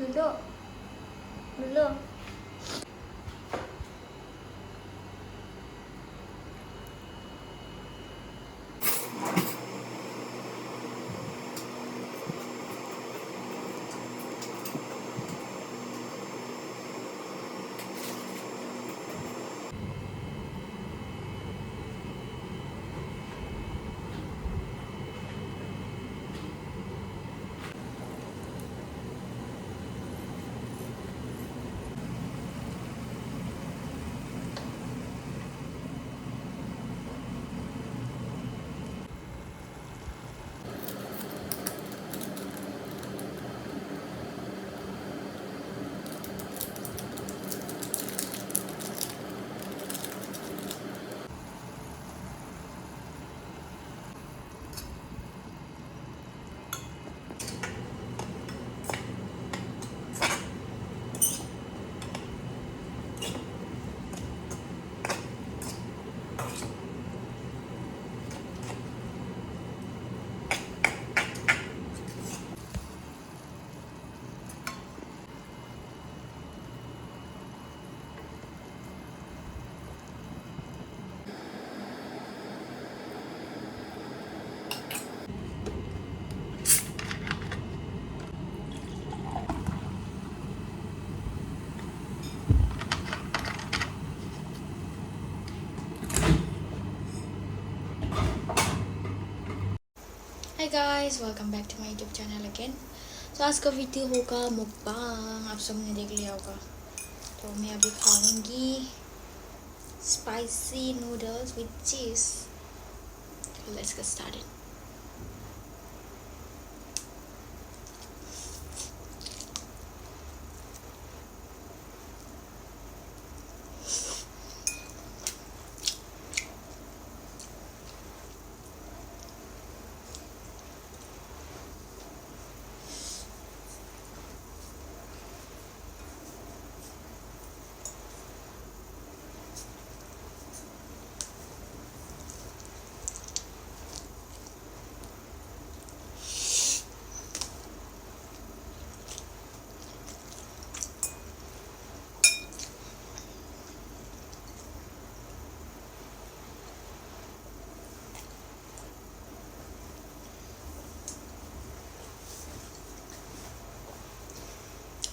Duduk. Belum. Hi guys, welcome back to my YouTube channel again. तो आज का video होगा मुकबांग, आप सबने देख लिया होगा. तो मैं अभी खाऊंगी spicy noodles with cheese. Let's get started.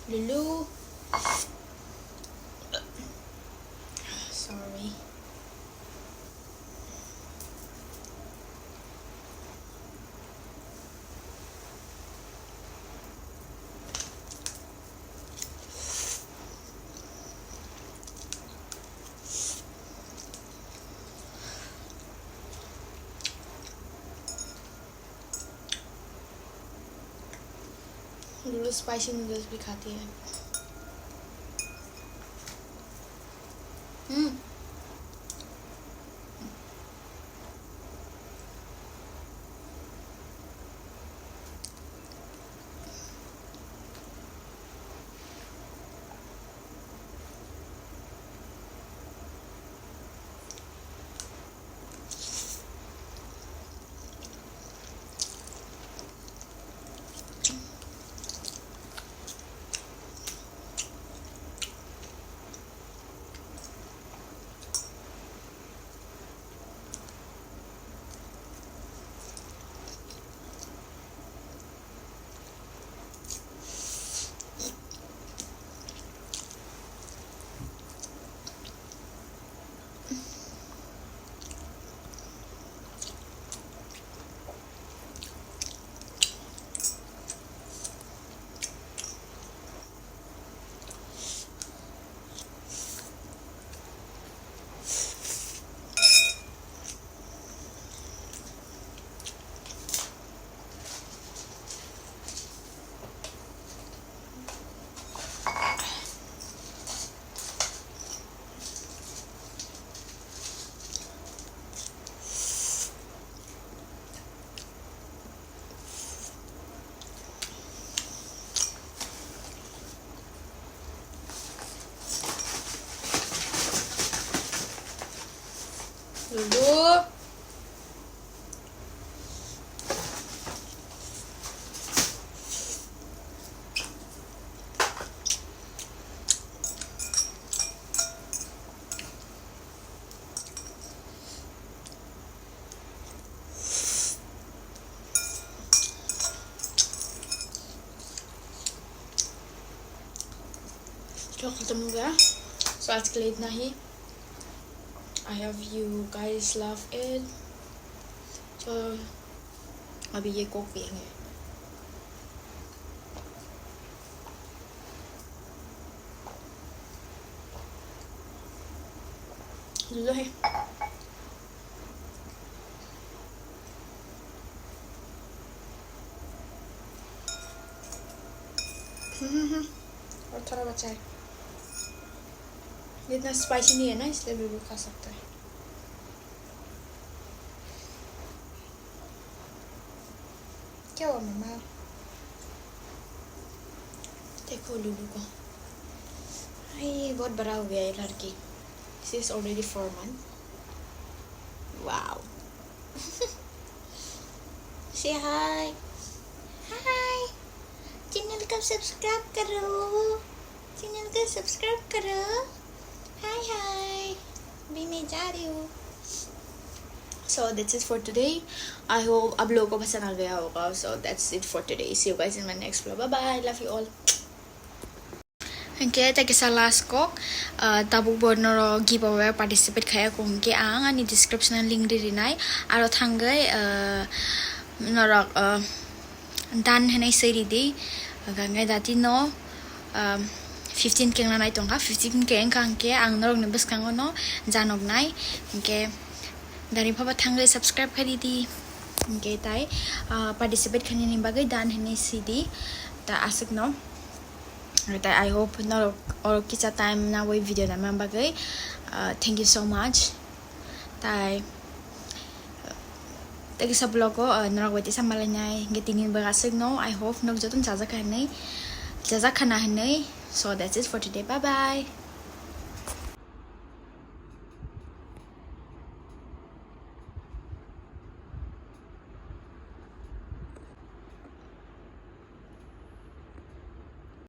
Lulu, sorry. Lulu spicy noodles भी खाती है. Lulu, तो खत्म हो गया सो आज के लिए इतना ही I hope you guys love it तो अभी ये कोक पियेंगे लो है और थोड़ा बचा है इतना स्पाइसी नहीं है ना इसलिए भी खा सकता है क्या हुआ मम्मा देखो लुलू को ये बहुत बड़ा हो गया है लड़की she is already 4 months wow से हाय हाय चैनल को सब्सक्राइब करो हाय हाय भी मैं जा रही हूँ so that's it for today I hope आप लोगों को पसंद आ गया होगा so that's it for today see you guys in my next vlog bye bye love you all Hingke tagi sa last ko tabuk bod noro giveaway participate khaya ko hingke ang ani description link di rinai aro thangai norok dan henai seri di gangai dati no 15 keng nanai tongka 15 keng kangke ang norok ne beskango no janok nai hingke dari phaba thangai subscribe khari di hingke tai participate khani ni bagai dan henai sidi ta asik no I hope not or kita time na way video naman bagay thank you so much tay tagi sa blog ko narawati sa malanyay gitingin bagasig no I hope nagjotun jaja khana hanay so that's it for today bye bye